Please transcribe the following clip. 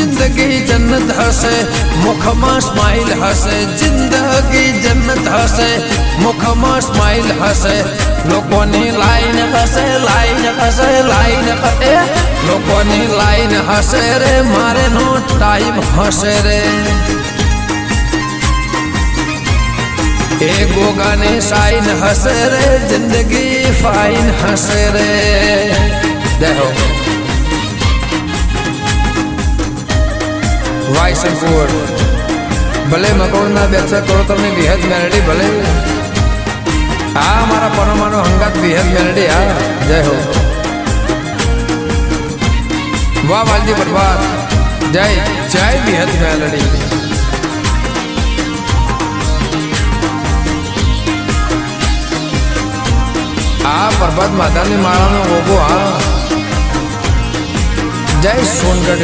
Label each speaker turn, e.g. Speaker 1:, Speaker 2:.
Speaker 1: जिंदगी जन्नत हसे मुखमा स्माइल हसे जिंदगी जन्नत हसे मुखमा स्माइल हसे लोकोनी लाइन हसे लाइन हसे लाइन हसे लोकोनी लाइन हसे रे मारे नो टाइम हसे रे ए गोगानी साइन हसे रे जिंदगी फाइन हसे रे देखो वाई संपूर भले मकोड़ना बेचा करो तमने बेहद मेलडी भले आ हमारा परमाणु हंगात बेहद मेलडी आ जय हो वाह वालजी बर्बाद जय जय बेहद मेलडी आ बर्बाद माता ने मारा में वो आ जय सोनगढ़